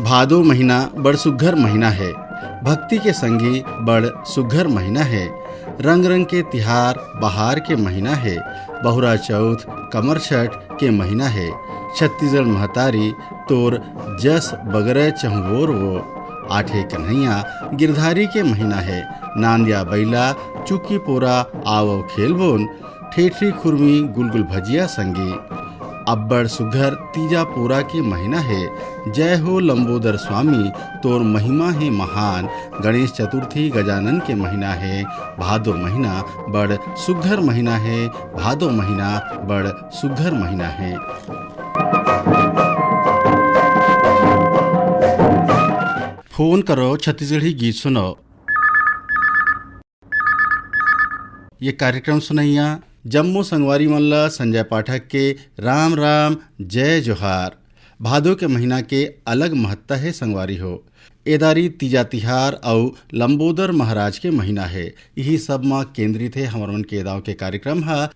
भादो महीना बड़ सुघ्घर महीना है। भक्ति के संगी बड़ सुघ्घर महीना है। रंग रंग के तिहार बहार के महीना है। बहुरा चौथ कमर छठ के महीना है। छत्तीसगढ़ महतारी तोर जस बगरे चहुओर वो। आठे कन्हैया गिरधारी के महीना है। नांदिया बैला चुकी पोरा आवो खेलबोन। ठेठरी खुरमी गुलगुल भजिया संगी। अब्बड़ सुघर तीजा पूरा के महीना है। जय हो लंबोदर स्वामी तोर महिमा है महान। गणेश चतुर्थी गजानन के महीना है। भादो महीना बड़ सुघर महीना है। भादो महीना बड़ सुघर महीना है। फोन करो छत्तीसगढ़ी गीत सुनो। ये कार्यक्रम सुनैया जम्मू संगवारी मल्ला संजय पाठक के राम राम जय जोहार। भादो के महीना के अलग महत्ता है संगवारी हो। एदारी तीजा तिहार और लंबोदर महाराज के महीना है। यही सब माँ केंद्रित है हमार मन के एदाव के कार्यक्रम है।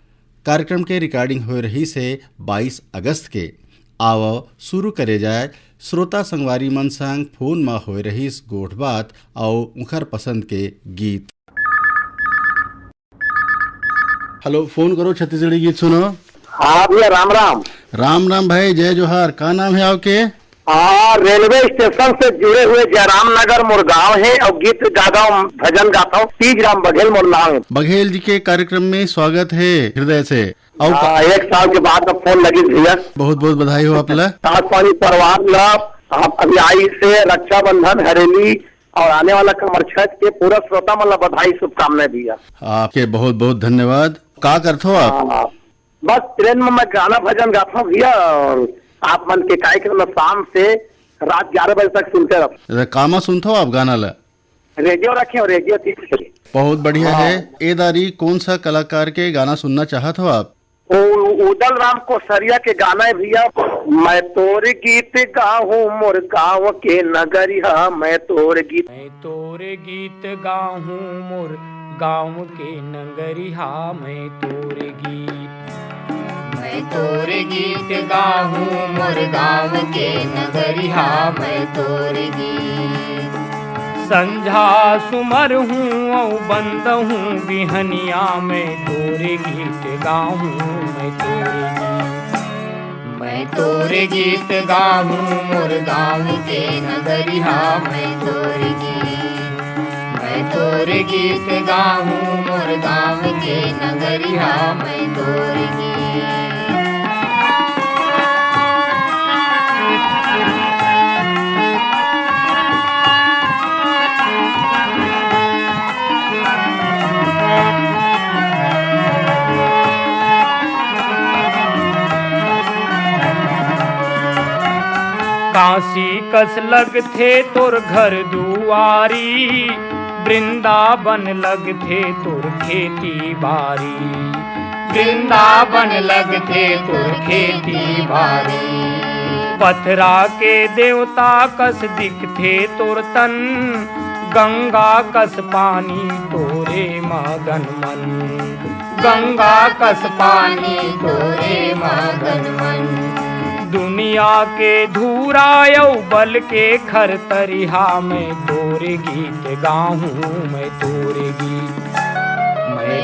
कार्यक्रम के रिकॉर्डिंग हो रही से 22 अगस्त के। आओ शुरू करे जाए श्रोता संगवारी मन संग फोन में हो रही गोठ बात और उखर पसंद के गीत। हेलो, फोन करो छत्तीसगढ़ी गीत सुनो। हाँ भैया राम राम। राम राम भाई जय जोहार। का नाम है आपके? हाँ, रेलवे स्टेशन से जुड़े हुए जयराम नगर मोर गाँव है और गीत गाता हूँ, भजन गाता हूँ। तीज राम बघेल मोर नाम है। बघेल जी के कार्यक्रम में स्वागत है हृदय से। और 1 साल के बाद में फोन लगी भैया। बहुत बहुत बधाई हो आपला। साथ पानी परिवार ला आप अभी आई से रक्षाबंधन हरेली और आने वाला कमर छठ के पूरा श्रोता मतलब बधाई शुभकामनाएं भैया। आपके बहुत बहुत धन्यवाद। का करते हो आप? बस ट्रेन में मैं गाना भजन गाता हूँ भैया और आप मन के कार्यक्रम में शाम से रात 11 बजे तक सुनते रहो। कामा सुनते हो आप गाना ला? रेडियो रखे और रेडियो बहुत बढ़िया है। ए दारी कौन सा कलाकार के गाना सुनना चाहत हो आप? उदल राम कोसरिया के गाना है भैया। मैं तोर गीत गाहूँ मोर गाँव के नगरिया। मैं तोर गीत गाहूँ मोर गाँव के नगरिया। मैं तोर गीत गाहूँ मोर गाँव के नगरिया। मैं तोर गीत संझा सुमर हूँ औ बंद हूँ बिहनिया। मैं तोरे गीत गाहूँ। मैं तोरे गीत गाहूँ मोर गाँव के नगरिया। मैं तोरे गीत गाहूँ मोर गाँव के नगरिया। मैं तोरे गीत काशी कस लग थे तोर घर दुआरी। वृंदावन लग थे तोर खेती बारी। वृंदावन लग थे तोर खेती बारी। पथरा के देवता कस दिख थे तोर तन। गंगा कस पानी तोरे मगन मन। गंगा कस पानी तोरे मगन मन। दुनिया के धूरा यौ बल के खर तरिहा। मैं तोरे गीत गाहूँ। मैं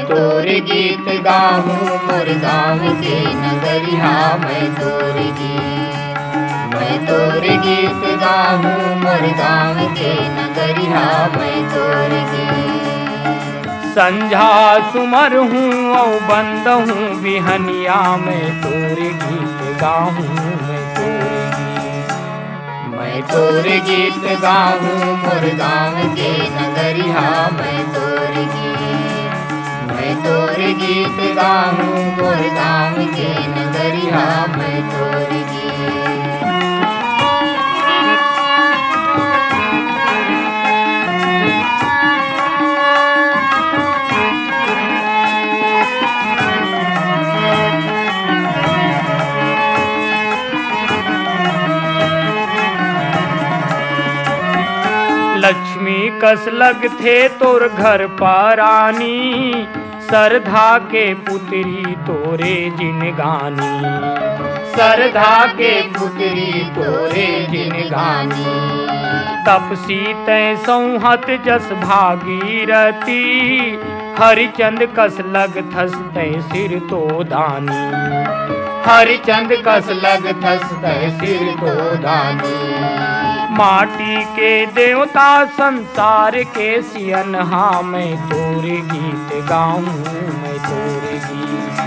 तोरे गीत गाहूँ मोर गाँव के नगरिया। मैं तोरे गीत गाहूँ मोर गाँव के नगरिया। मैं तोरे गीत संझा सुमर हूँ औ बंद हूँ बिहनिया। मैं तोरे गीत गाहूँ। मैं तोरे गीत गाहूँ मोर गाँव के नगरिया। मैं तोरे गीत गाहूँ मोर गाँव के नगरिया। मैं तोरे गीत लक्ष्मी कस लग थे तोर घर पारानी। सरधा के पुत्री तोरे जिन गानी, सरधा के पुत्री तोरे जिन गानी। तपसी तय संहत जस भागीरथी, हरिचंद कस लग थस तय सिर तो दानी, हरिचंद कस लग थस तय सिर तो दानी। माटी के देवता संसार के सियन, हाँ मैं तोरे गीत गाऊं, मैं तोरे गीत,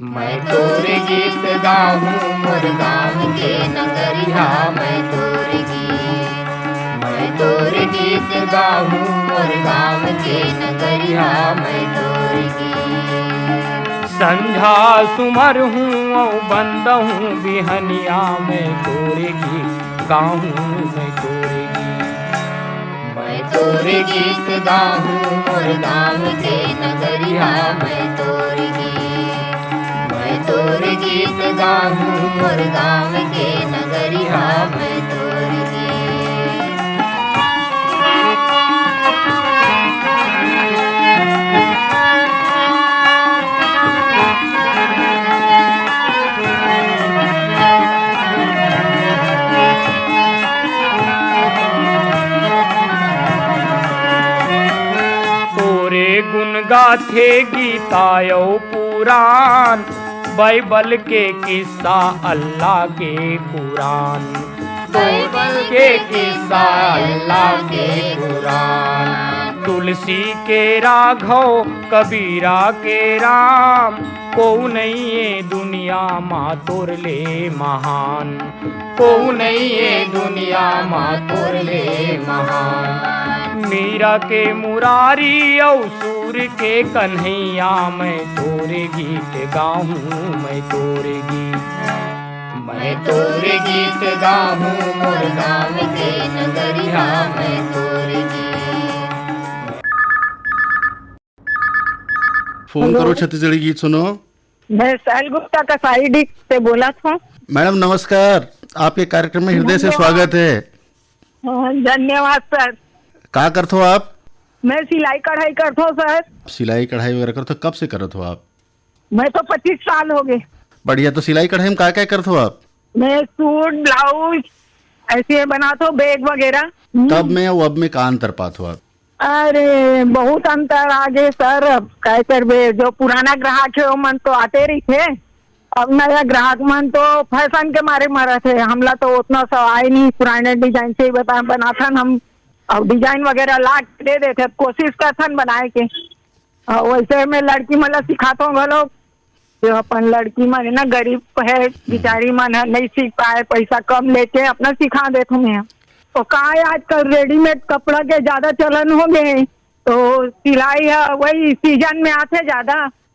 मैं तोरे गीत गाऊं मोर गाँव के नगरिया, मैं तोरे गीत, मैं तोरे गीत गाऊं मोर गाँव के नगरिया, मैं तोरे गीत। संझा सुमर हूँ औ बंद हूँ बिहनिया, मैं तोरे गीत गाऊं, मैं तोरे गीत, मैं तोरे गीत गाऊं मोर गाँव के नगरिया, मैं तोरे गीत, मैं तोरे गीत गाऊं मोर गाँव के नगरिया, मैं तोरे गीत। गुण गाथे गीतायो पुराण, बाइबल के किस्सा अल्लाह के कुरान, बाइबल के किस्सा अल्लाह के कुरान। तुलसी के राघव कबीरा के राम, को नहीं ये दुनिया माँ तोर ले महान, को नहीं ये दुनिया माँ तोर ले महान। मीरा के मुरारी औ सूर के कन्हैया, मैं तोरे गीत गाऊं, मैं तोरे गीत, मैं तोरे गीत गाऊं मोर गाँव के नगरिया, मैं तोरे गीत। फोन करो छत्तीसगढ़ी गीत सुनो। मैं साहिल गुप्ता का साइडी से बोला था। मैडम नमस्कार, आपके कार्यक्रम में हृदय से स्वागत है। धन्यवाद सर। क्या करते हो आप? मैं सिलाई कढ़ाई करता हूँ सर। सिलाई कढ़ाई वगैरह करते हो? कब से करते हो आप? मैं तो 25 साल हो गए। बढ़िया। तो सिलाई कढ़ाई में क्या क्या करते हो आप? मैं सूट ब्लाउज ऐसे बनाता हूँ, बैग वगैरह। तब में और अब में का अंतर पाते हो आप? अरे बहुत अंतर आगे सर। अब क्या करबे, जो पुराना ग्राहक है वो मन तो आते रही थे, अब नया ग्राहक मन तो फैशन के मारे मरा थे। हमला तो उतना सब आए नहीं, पुराने डिजाइन से ही बना था हम। अब डिजाइन वगैरह ला के दे देते, कोशिश करथन बनाए के। वैसे मैं लड़की मतलब सिखाता हूँ लोग, जो अपन लड़की मन है ना गरीब है बेचारी मन है, नहीं सीख पाए, पैसा कम लेके अपना सिखा देता हूँ मैं। तो कहा है आजकल रेडीमेड कपड़ा के ज्यादा चलन हो गए, तो सिलाई है वही सीजन में आते ज्यादा।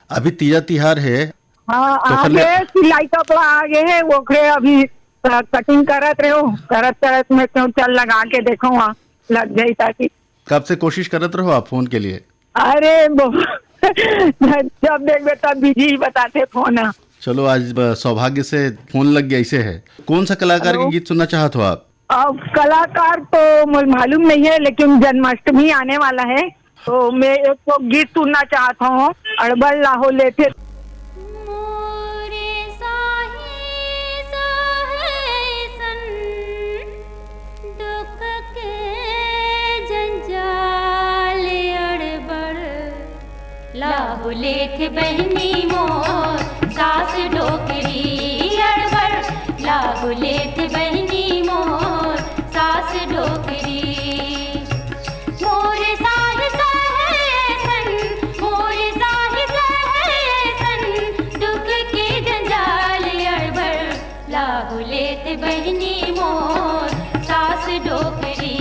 अभी तीजा तिहार है। हाँ तो आगे सिलाई कपड़ा आगे है, वो अभी कटिंग करत रहे हो, करत में क्यों चल लगा के देखो वहाँ लग जाए। ताकि कब से कोशिश करते रहो आप फोन के लिए? अरे जब देख तब बिजी बताते फोन। चलो आज सौभाग्य से फोन लग गया। ऐसे है, कौन सा कलाकार के गीत सुनना चाहते हो आप? अब कलाकार तो मुझे मालूम नहीं है, लेकिन जन्माष्टमी आने वाला है तो मैं एक तो गीत सुनना चाहता हूँ, अड़बड़ लाहो लेते। लाहुले थे बहनी मोर सास डोकरी अड़बड़, लाहुले थे बहनी मोर सास डोकरी। मोरे साहि सहसन, मोरे साहि सहसन, दुख के जंजाल अड़बड़, लाहुले थे बहनी मोर सास डोकरी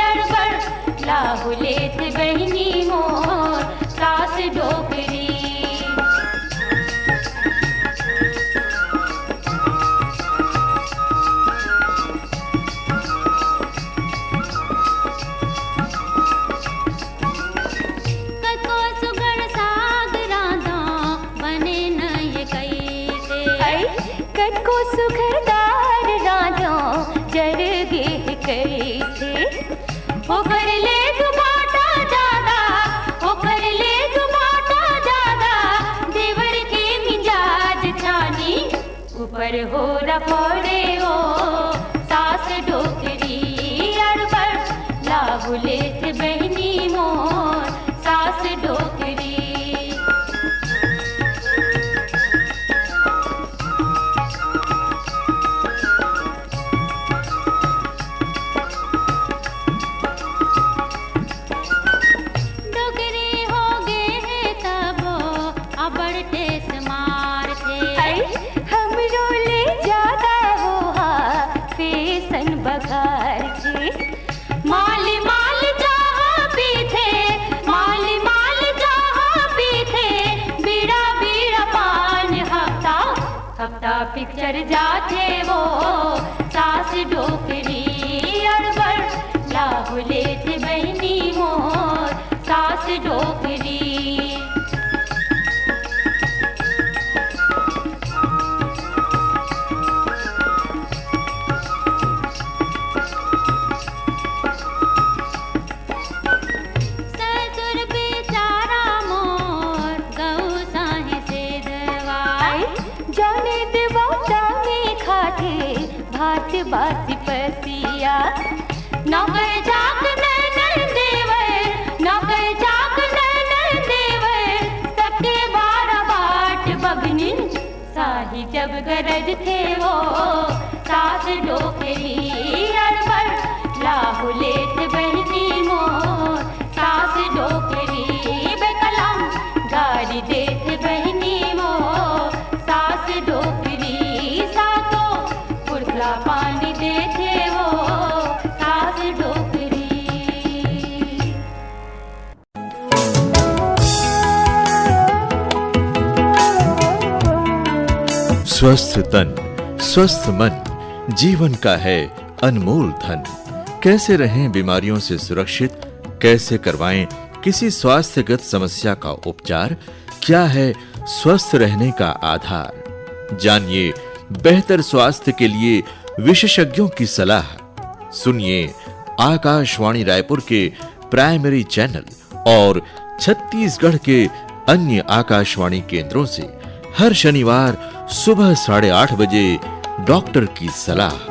अड़बड़, लाहुले थे बहनी मोर सास डोकरी। कको सुगड़ साग रांधा बने न ये कैसे, कको सुगड़दार रांधा जर गे कैसे। हो कर ले तुमाटा ज्यादा, हो कर ले तुमाटा ज्यादा, ऊपर हो रफोरे हो सास डोकरी अड़बड़ लाभ लेत बहनी मोर सास डोकरी। डोकरी हो गए हैं तब अबड़ टेस मार थे हमरो ले ज्यादा हो फैशन बघार थे। माली माल जहाँ भी थे माली माल जहाँ भी थे बीड़ा बीड़ा पान हफ्ता हफ्ता पिक्चर जाते वो सास डोकरी अड़बड़ लाभ लेते बहनी मोर सास डोकरी। ससुर बेचारा मोर गऊ साहे से दवाई जाने देवा जाने खाते भात बासी पसिया नौकर जाक नैनर देवर नौकर जाक नैनर देवर सबके बारह बाट बगनिन साही जब गरज थे वो सास डोकरी अड़बड़ लाहु लेत बहनी मोर सास डोकरी बेकलम गाड़ी देत बहनी मोर सास डोकरी सातो पुरला पानी देते वो सास डोकरी। स्वस्थ तन स्वस्थ मन जीवन का है अनमोल धन। कैसे रहें बीमारियों से सुरक्षित, कैसे करवाएं किसी स्वास्थ्यगत समस्या का उपचार, क्या है स्वस्थ रहने का आधार। जानिए बेहतर स्वास्थ्य के लिए विशेषज्ञों की सलाह। सुनिए आकाशवाणी रायपुर के प्राइमरी चैनल और छत्तीसगढ़ के अन्य आकाशवाणी केंद्रों से हर शनिवार सुबह 8:30 बजे डॉक्टर की सलाह।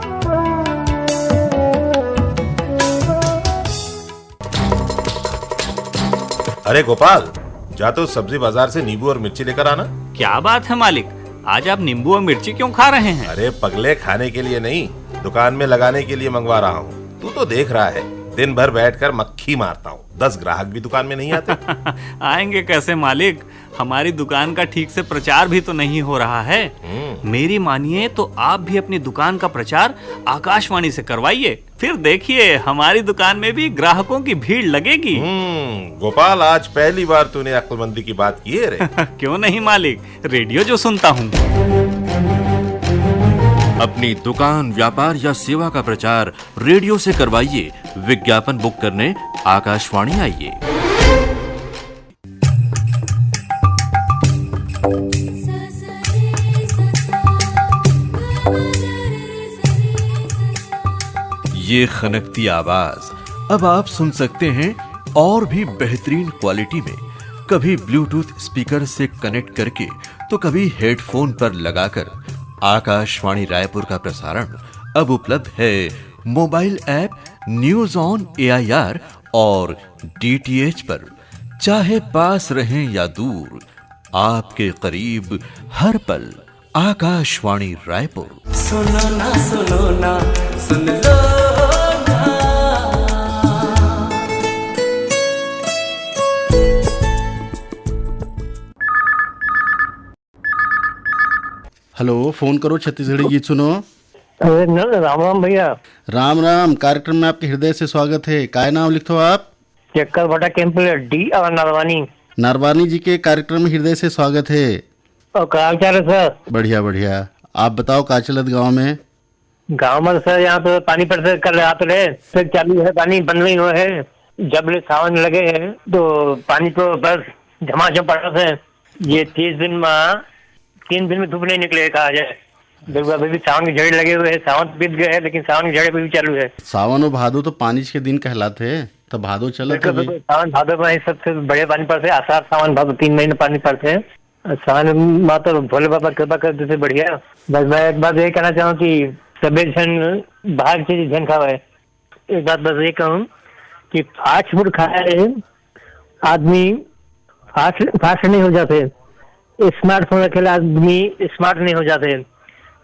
अरे गोपाल, जा तो सब्जी बाजार से नींबू और मिर्ची लेकर आना। क्या बात है मालिक, आज आप नींबू और मिर्ची क्यों खा रहे हैं? अरे पगले, खाने के लिए नहीं, दुकान में लगाने के लिए मंगवा रहा हूँ। तू तो देख रहा है, दिन भर बैठकर मक्खी मारता हूँ, 10 ग्राहक भी दुकान में नहीं आते। आएंगे कैसे मालिक, हमारी दुकान का ठीक से प्रचार भी तो नहीं हो रहा है। मेरी मानिए तो आप भी अपनी दुकान का प्रचार आकाशवाणी से करवाइए, फिर देखिए हमारी दुकान में भी ग्राहकों की भीड़ लगेगी। गोपाल, आज पहली बार तूने अक्लमंदी की बात की है रे। क्यों नहीं मालिक, रेडियो जो सुनता हूँ। अपनी दुकान, व्यापार या सेवा का प्रचार रेडियो से करवाइए। विज्ञापन बुक करने आकाशवाणी आइए। ये खनकती आवाज अब आप सुन सकते हैं और भी बेहतरीन क्वालिटी में, कभी ब्लूटूथ स्पीकर से कनेक्ट करके तो कभी हेडफोन पर लगाकर। आकाशवाणी रायपुर का प्रसारण अब उपलब्ध है mobile app news on AIR और DTH पर। चाहे पास रहें या दूर, आपके करीब हर पल आकाशवाणी रायपुर। सुनो ना सुन लो ना। हेलो, फोन करो छत्तीसगढ़ी गीत सुनो। अरे राम राम भैया। राम राम। कार्यक्रम में आपके हृदय से स्वागत है। काय नाम लिखो आप? चक्कर बटा कैंप डी और नरवानी। नरवानी जी के कार्यक्रम में हृदय से स्वागत है। और क्या हाल चाल है सर? बढ़िया बढ़िया। आप बताओ का चलत गाँव में? गाँव में सर यहाँ पे पानी पड़ते कर रहा तो रहे, फिर चालू है, पानी बंद नहीं हुआ है। जब ले सावन लगे हैं तो पानी तो बस झमाझम पड़ा है। ये 30 दिन में 3 दिन में धूप नहीं निकले कहा जाए। बिल्कुल, अभी भी सावन के झड़े लगे हुए हैं। सावन बीत गए हैं लेकिन सावन के झड़े भी चालू है। सावन और भादो तो पानी के दिन कहलाते हैं, तो भादो चलत है। सावन भादो में सबसे बड़े पानी पड़ते हैं। आषाढ़ सावन भादो 3 महीने पानी पड़ते हैं। सावन माँ तो भोले बाबा कृपा कर देते बढ़िया। बस मैं एक बात ये कहना चाहूँ कि सभी जन बाहर चीज जन खावा है। एक बात बस ये कहूँ कि फास्ट फूड खाए आदमी फास्ट नहीं हो जाते, स्मार्टफोन रखे आदमी स्मार्ट नहीं हो जाते,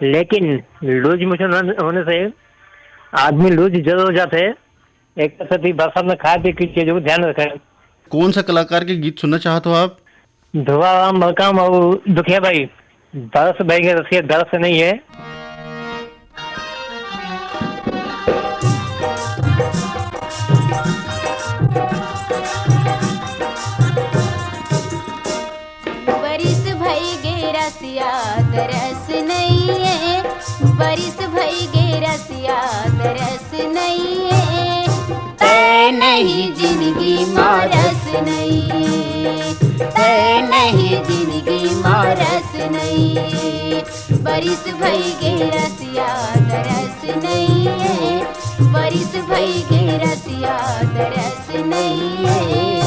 लेकिन लूज मोशन होने से आदमी लूज जरूर हो जाते हैं। एक तरह से बरसात में खाए पी की चीजों को ध्यान रखें। कौन सा कलाकार के गीत सुनना चाहते हो आप? धुआं मकाम और दुखिया भाई दर्श भाई के रसिया दर्श नहीं है। बरिस भई गे रसिया दरस नहीं है, बरिस भई गे रसिया दरस नहीं है, तै नहीं जिंदगी मारस नहीं है, तै नहीं जिंदगी मारस नहीं है। बरिस भई गे रसिया दरस नहीं है, बरिस भई गे रसिया दरस नहीं है,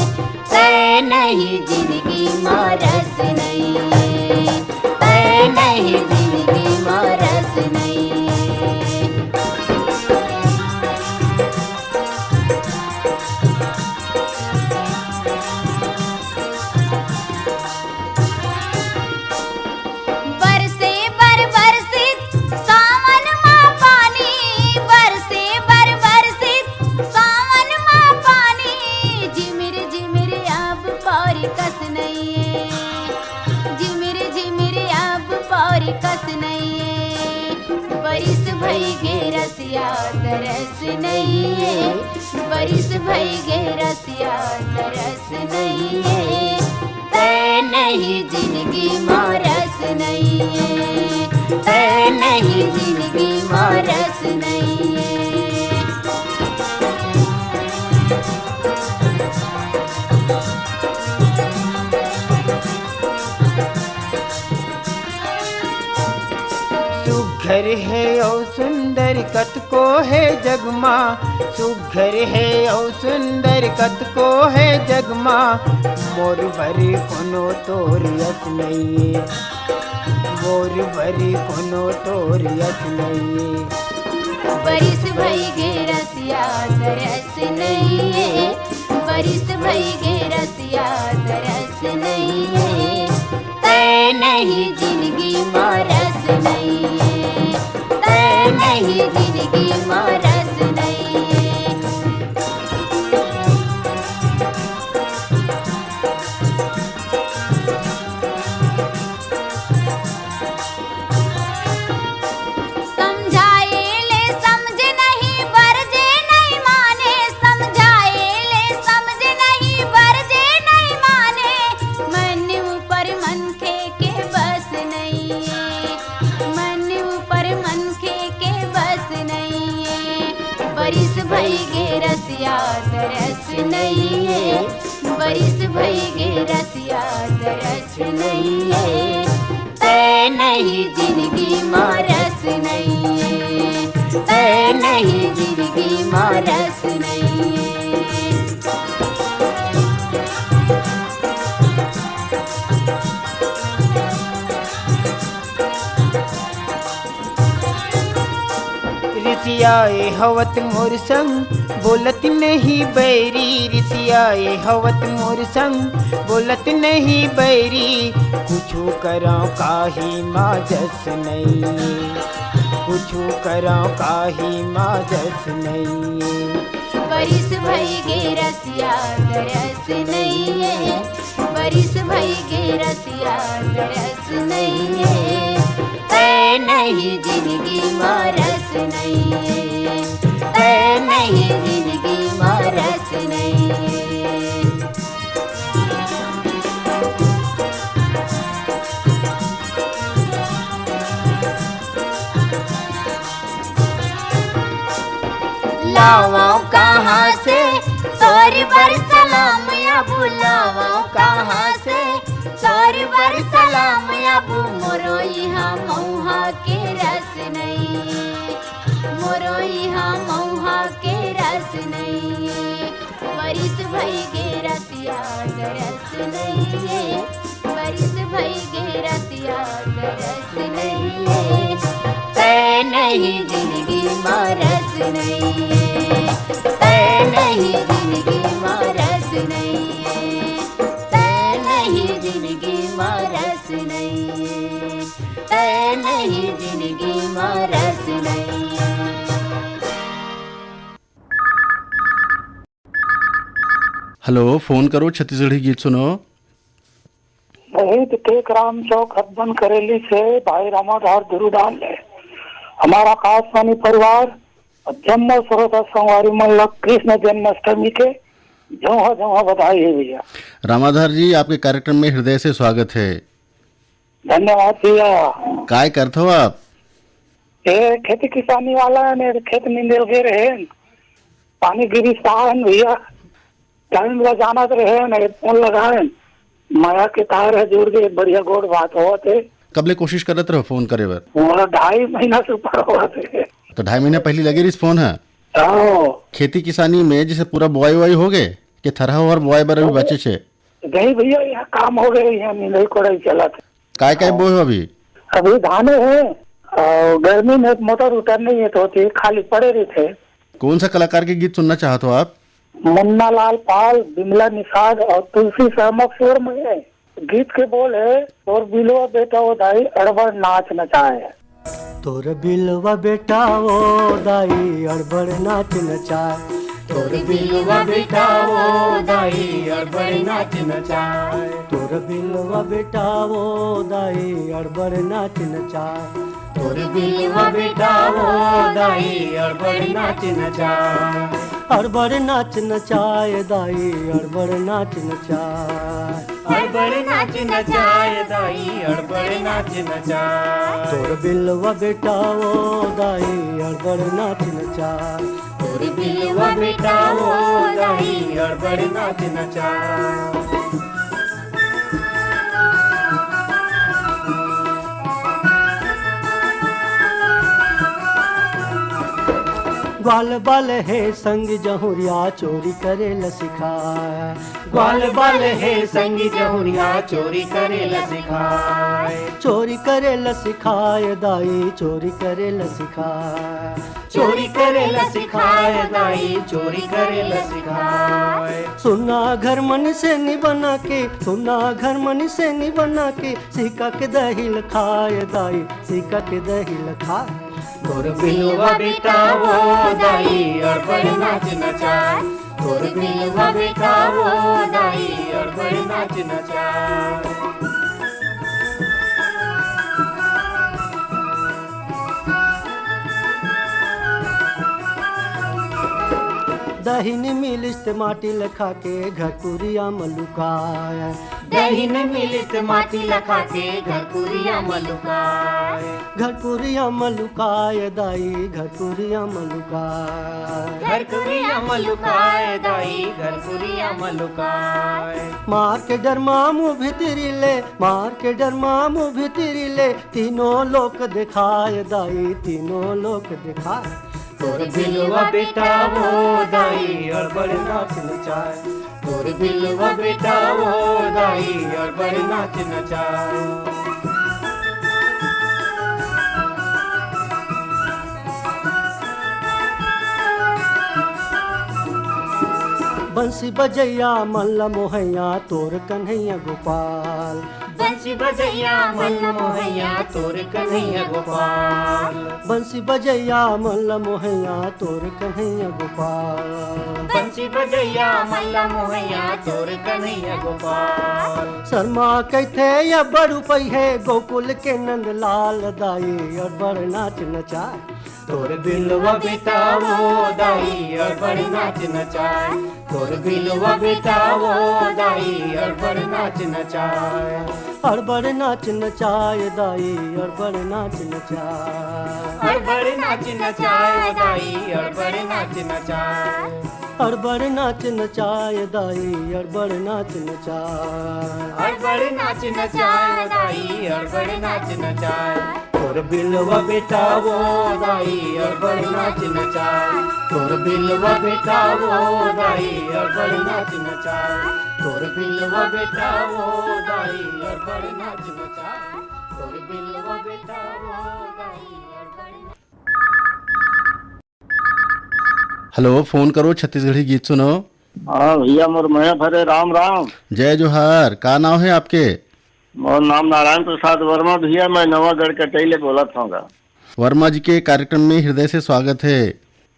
तै नहीं जिंदगी मारस नहीं है, तै नहीं जिंदगी मारस नहीं है। बरसे बरसित सावन माँ पानी, बरसे बरसित सावन माँ पानी, झिमिर झिमिर अब पौरी कस नहीं है, झिमिर झिमिर अब पौरी कस नहीं है। बरिस भई गे रसिया दरस नहीं है, बरिस भई गे रसिया दरस नहीं है, तै नहीं जिंदगी मारस नहीं है, तै नहीं जिंदगी मारस नहीं है। सुघर है और सुंदर कत को है जगमा, सुघर है और सुंदर कत को है जगमा, मोर भरी कोनो तोर यस नहीं है, मोर भरी कोनो तोर यस नहीं है। बरिस भई गे रसिया दरस नहीं है, बरिस भई गे रसिया दरस नहीं है, तै नहीं जिंदगी मारस नहीं है, तै नहीं जिंदगी मारस नहीं है। समझाए ले समझ नहीं बरजे नहीं माने, समझाए ले समझ नहीं बरजे नहीं माने, मन ऊपर मन के बस नहीं है, मन ऊपर मन के बस नहीं है। बरिस भई गे रसिया दरस नहीं है, बरिस भई गे रसिया दरस नहीं है, तै नहीं जिंदगी मारस नहीं है, तै नहीं जिंदगी मारस नहीं है। रिसियाए हवत मोर संग बोलत नहीं बैरी, रिसियाए हवत मोर संग बोलत नहीं बैरी, कुछू करा काही माजस नहीं, कुछू करा काही माजस नहीं। बरिस भई गे रसिया दरस नहीं है, बरिस भई गे रसिया दरस नहीं है, तै नहीं जिंदगी मारस नहीं है, तै नहीं जिंदगी मारस नहीं है। लावाओ कहाँ से तोर बर सलाम अबू, लावाओ कहाँ से तोर बर सलाम अबू, मोरो यहाँ मऊहा के रस नहीं, मोरो यहाँ मऊहा के रस नहीं। बरिस भई गे रसिया दरस नहीं है, बरिस भई गे रसिया तरस नहीं है, तै नहीं जिंदगी में रस नहीं है, तै नहीं जिंदगी में रस नहीं है, तै नहीं जिंदगी में रस नहीं है, तै नहीं जिंदगी में रस नहीं है। हेलो, फोन करो, छत्तीसगढ़ी गीत सुनो। शहीद टेक राम चौक हदबन करेली से भाई रामाधार दुरुडाल है। हमारा आकाशवाणी परिवार जन्म श्रोता संगवारी मन कृष्ण जन्माष्टमी के जहाँ बधाई है भैया। रामाधार जी, आपके कार्यक्रम में हृदय से स्वागत है। धन्यवाद भैया। काय करते हो आप? ये खेती किसानी वाला है, खेत में मिल गए रहे, पानी गिरी सहान भैया, टाइम जाना रहे, फोन लगाए, माया के तार है जोड़ के बढ़िया गोड़ बात हुआ थे। कबले कोशिश करते रहो फोन करे बर? 2.5 महीना से ऊपर हुआ थे। तो 2.5 महीना पहले लगे रही फोन है। खेती किसानी में जैसे पूरा बुआई वुआई हो गए कि थरहा और बुआई बर अभी बचे छे? नहीं भैया, यहाँ काम हो गए, यहाँ मिलाई कोड़ाई चला था। काय बोए हो अभी? अभी धाने है, गर्मी में मोटर उतर नहीं है तो खाली पड़े रहे थे। कौन सा कलाकार के गीत सुनना चाहते हो आप? मुन्ना लाल पाल, बिमला निषाद और तुलसी शर्मा स्वर में है। गीत के बोल है, और बिलवा बेटा वो दाई अड़बड़ नाच नचाए। तोर बिलवा बेटा वो दाई अड़बड़ नाच नचाए, तोर बिलवा बेटा वो दाई अड़बड़ नाच नचाए, तोर बिलवा बेटा वो दाई अड़बड़ नाच नचाए, तोर बिलवा बेटा वो दाई अड़बड़ नाच नचाए, अड़बड़ नाच नचाए दाई अड़बड़ नाच नचाए, अड़बड़ नाच नचाए दाई अड़बड़ नाच नचाए, तोर बिलवा बेटा वो दाई अड़बड़ नाच नचाए, तोर बिलवा बेटा वो दाई अड़बड़ नाच नचाए। ग्वाल बाल है संग जहुरिया चोरी करे ल सिखाए, ग्वाल बाल है संग जहुरिया चोरी करे ल सिखाए, चोरी करे ल सिखाए दाई चोरी करे ल सिखाए, चोरी करे ल सिखाए दाई चोरी करे ल सिखाए, सुना घर मन से नहीं बना के, सुना घर मन से नहीं बना के, सिक्का के दही खाए दाई सिक्का के दही खाए, तोर बिलवा बेटा वो दाई अड़बड़ नाच नचाए, तोर बिलवा बेटा वो दाई अड़बड़ नाच नचाए। दहीन मिलिस्त माटी लखा के घर पुरिया मलुकाए, दहीन मिलिस्त माटी लखा के घर पुरिया मलुकाए, घर पुरिया मलुकाए दाई घर पुरिया मलुकाए, घर पुरिया मलुकाए दाई घर पुरिया मलुकाए, मार के डर मामू भितरी ले, मार के डर मामू भितरी ले, तीनों लोक दिखाए दाई तीनों लोक दिखाए, तोर बिलवा बेटा वो दाई अड़बड़ नाच नचाए, तोर बिलवा बेटा वो दाई अड़बड़ नाच नचाए। बंसी बजैया मल्ला मोहैया तोर कन्हैया गोपाल, बंसी बजैया मल्ला मोहैया तोर कन्हैया गोपाल, बंसी बजैया मल्ला मोहैया तोर कन्हैया गोपाल, बंसी बजैया मल्ला मोहैया तोर कन्हैया गोपाल, शर्मा कहते या बड़ू पई है गोकुल के नंद लाल दाई अड़बड़ नाच नचाए, तोर बिलवा बेटा वो दाई अड़बड़ नाच नचाए, तोर बिलवा बेटा वो दाई अड़बड़ नाच नचाए, अड़बड़ नाच नचाए दाई अड़बड़ नाच नचाए, अड़बड़ नाच नचाए दाई अड़बड़ नाच नचाए, अड़बड़ नाच नचाए दाई अड़बड़ नाच नचाए, अड़बड़ नाच नचाए दाई अड़बड़ नाच नचाए, तोर तोर बिलवा बेटावो दाई अड़बड़ नाच नचाए तोर बिलवा बेटावो दाई अड़बड़ नाच नचाए तोर बिलवा बेटावो दाई अड़बड़ नाच नचाए तोर बिलवा बेटावो दाई अड़बड़। हेलो, फोन करो छत्तीसगढ़ी गीत सुनो। हाँ भैया, मोर मैं भरे राम राम। जय जोहार। का नाम है आपके? मोर नाम नारायण प्रसाद वर्मा भैया, मैं नवागढ़ कटैले बोला था। वर्मा जी के कार्यक्रम में हृदय से स्वागत है।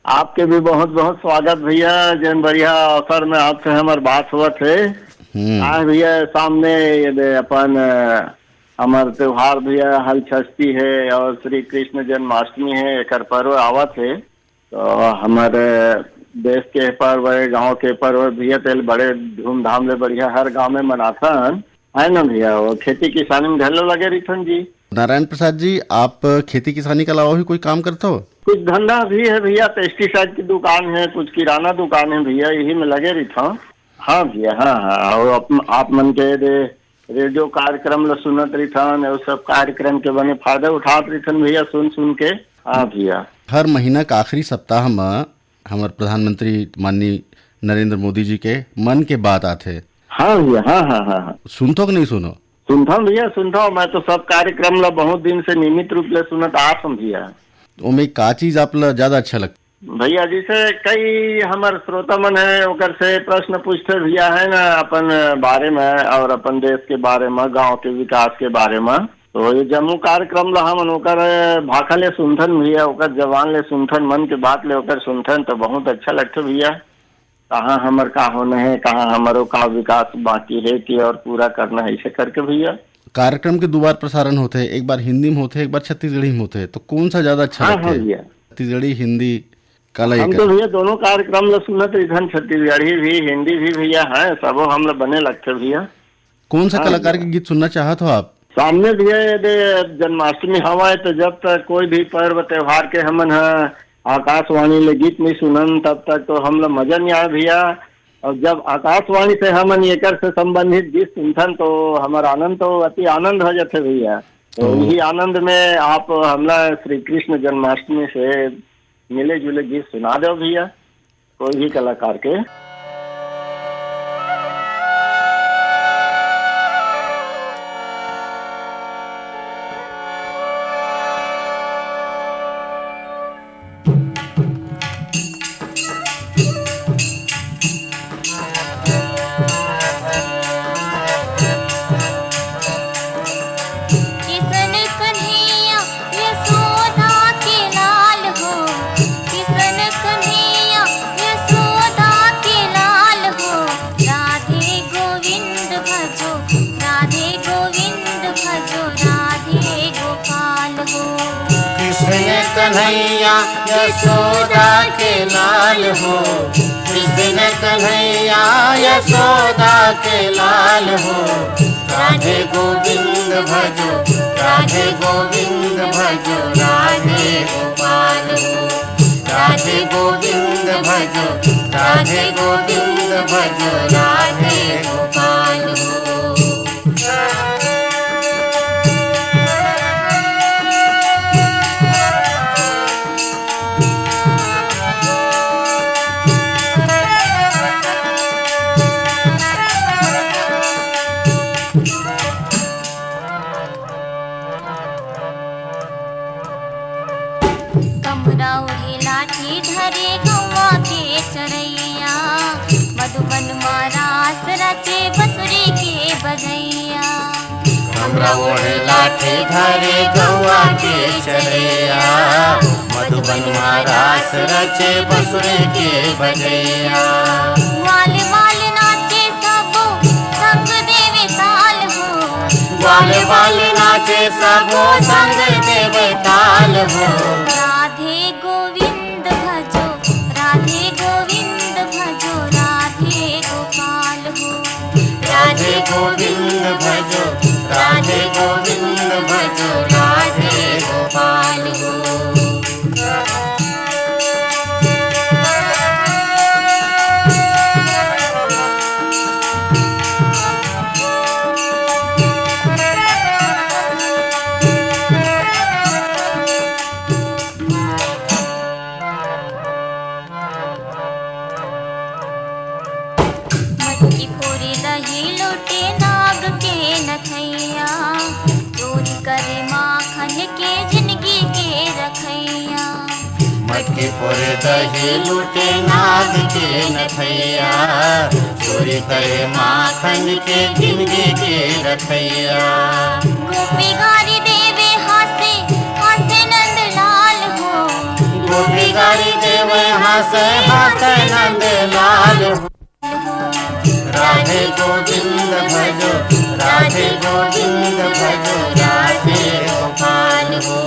आपके भी बहुत बहुत स्वागत भैया। जन बढ़िया अवसर में आपसे हमार बात हुआ थे। आज भैया सामने ये अपन हमार त्योहार भैया हल षष्ठी है और श्री कृष्ण जन्माष्टमी है, एक पर्व आवत है। तो हमारे देश के पर्व गांव के पर्व भैया तेल बड़े धूमधाम ले बढ़िया हर गांव में मनाथन है ना भैया। वो खेती किसानी में ढेलो लगे रही जी। नारायण प्रसाद जी, आप खेती किसानी के अलावा भी कोई काम करते हो? कुछ धंधा भी है भैया, पेस्टिसाइड की दुकान है, कुछ किराना दुकान है भैया, यही में लगे रही था। हाँ भैया, हाँ। और आप मन के रेडियो कार्यक्रम ल सुनत रही था, और सब कार्यक्रम के बने फायदा उठात रही थन भैया, सुन सुन के। हाँ भैया, हर महीना का आखिरी सप्ताह में हमारे प्रधानमंत्री माननीय नरेंद्र मोदी जी के मन के बात आते। हाँ भैया, हाँ हाँ हाँ। सुनतो कि नहीं सुनो? सुनता हूँ भैया, सुनता हूँ। मैं तो सब कार्यक्रम ला बहुत दिन से नियमित रूप से सुनत आप हूँ भैया। उनमें का चीज आप ला ज्यादा अच्छा लगता? भैया जैसे कई हमारे श्रोता मन है ओकर से प्रश्न पूछते भैया है ना अपन बारे में और अपन देश के बारे में, गांव के विकास के बारे में। तो ये जम्मू कार्यक्रम ला हम ओकर भाखा ले सुनथन भैया, ओकर जवान ले सुनथन, मन के बात ले ओकर सुनथन, तो बहुत अच्छा लगता भैया। कहाँ हमार का होना है, कहाँ हमारो का विकास बाकी है कि और पूरा करना है, ऐसे करके भैया। कार्यक्रम के 2 बार प्रसारण होते हैं, एक बार हिंदी में होते हैं, एक बार छत्तीसगढ़ी में होते हैं, तो कौन सा ज्यादा अच्छा लगता है? छत्तीसगढ़ी, हिंदी? हम तो भैया दोनों कार्यक्रम ला सुनत इधर, छत्तीसगढ़ी भी हिंदी भी भैया है, सबो हम लोग बने लगते भैया। कौन सा कलाकार के गीत सुनना चाहत हो आप? सामने भैया यदि जन्माष्टमी हवा है तो जब तक कोई भी पर्व त्योहार के हमन आकाशवाणी ले गीत नहीं सुनन तब तक तो हम लोग मजा नहीं आए भैया। और जब आकाशवाणी से हमन एकर से संबंधित गीत सुनथन तो हमारा आनंद तो अति आनंद हो जाते भैया। तो यही आनंद में आप हमला श्री कृष्ण जन्माष्टमी से मिले जुले गीत सुना दो भैया, कोई भी कलाकार के। कन्हैया यशोदा के लाल हो, कृष्ण कन्हैया यशोदा के लाल हो। राधे गोविंद भजो, राधे गोविंद भजो, राधे गोपाल हो। राधे गोविंद भजो, राधे गोविंद भजो, राधे गोपाल हो। धरे गौवा के चरैया, मधुबन मारास रचे बसुरी के बजैया। हमरा ओढ़े लाठी धरे गौवा के चरैया, मधुबन मारास रचे बसुरी के बजैया। वाल वाल नाचे सबो संग देवे ताल हो, वाल वाल नाचे सबो संग देवे ताल हो। राधे गोविंद भजो, राधे गोविंद भजो, राधे गोपाल हो। राधे गोविंद भजो, राधे गोविंद भजो, राधे गोपाल हो। बांध के जिंदगी के रखैया। मटकी फोर दही लूटे नाग के नथैया, चोरी करे माखन के जिंदगी के रखैया। गोपी गारी देवे हासे हासे नंद लाल हो, गोपी गारी देवे हासे हासे नंद लाल हो। राधे गोविंद भजो, राधे गोविंद भजो, राधे गोपाल हो।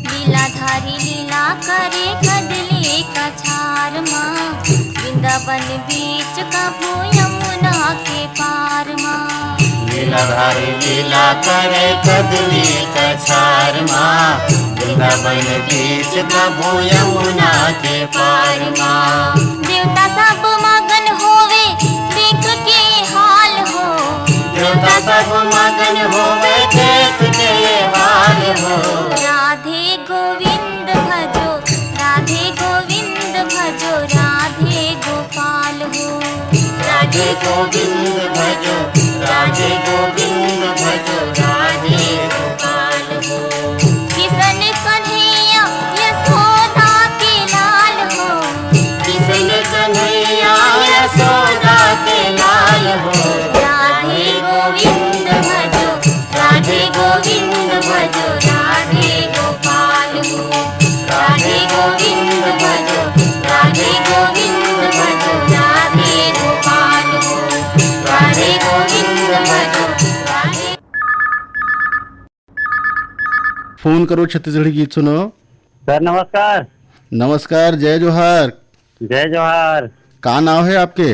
लीलाधारी लीला करे कदली का छार माँ, वृंदावन बीच कभू यमुना के पार माँ। लीलाधारी लीला करे कदली का छार माँ, वृंदावन बीच कभू यमुना के पार माँ। देवता सब मगन होवे देख के हाल हो, देवता सब मगन होवे देख के हाल हो। राधे गोविंद भजो, राधे गोविंद भजो, राधे गोपाल हो। राधे गोविंद भजो, राधे गोविंद भजो, राधे गोपाल हो। किशन कन्हैया यशोदा के लाल हो, किशन कन्हैया यशोदा के लाल हो। राधे गोविंद भजो, राधे गोविंद भजो, राधे गोपाल हो। राधे गोविंद भजो, राधे गोविंद भजो, राधे गोपाल हो। राधे गोविंद भजो, राधे। फोन करो छत्तीसगढ़ी गीत सुनो। सर नमस्कार। नमस्कार, जय जोहार। जय जोहार। का नाम है आपके?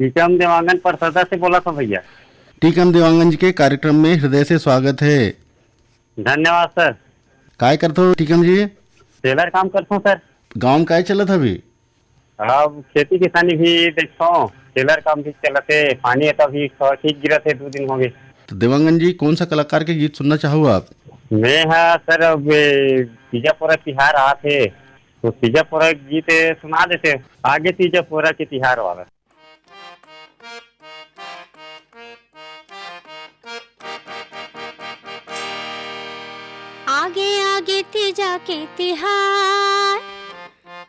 टीकम देवांगन परसदा से बोला था भैया। टीकम देवांगन जी के कार्यक्रम में हृदय से स्वागत है। धन्यवाद सर। काय करते हो टीकम जी? टेलर काम करता हूँ सर। गाँव में काय चलत अभी? अब खेती किसानी भी देखता हूँ, टेलर काम भी चलते, पानी तो भी ठीक गिरा थे 2 दिन हो गए। तो देवांगन जी कौन सा कलाकार के गीत सुनना चाहो आप? मैं हाँ सर, अब तीजापुरा तिहार आ थे तो तीजापुरा गीत सुना देते, आगे तीजापुरा के तिहार वाला। आगे आगे तीजा के तिहार,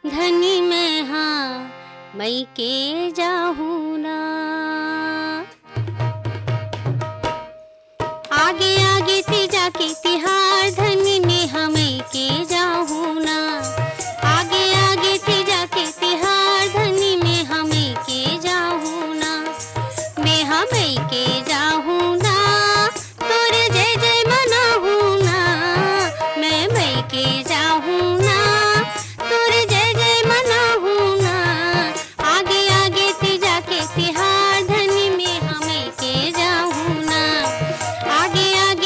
धनी मैं हाँ मई के जाहूँ ना। आगे आगे तीजा के तिहार, धनी में हाँ मई के जाहूँ ना। आगे आगे तीजा के तिहार, धनी में हाँ मई के जाहूँ ना। मैं हाँ मई के जाहूँ ना, तोरे जय जय मनाहूँ ना। मैं मई के जाहूँ ना, तोरे जय जय मनाहूँ ना। आगे आगे तीजा के तिहार, धनी में हाँ मई के जाहूँ ना। आगे आगे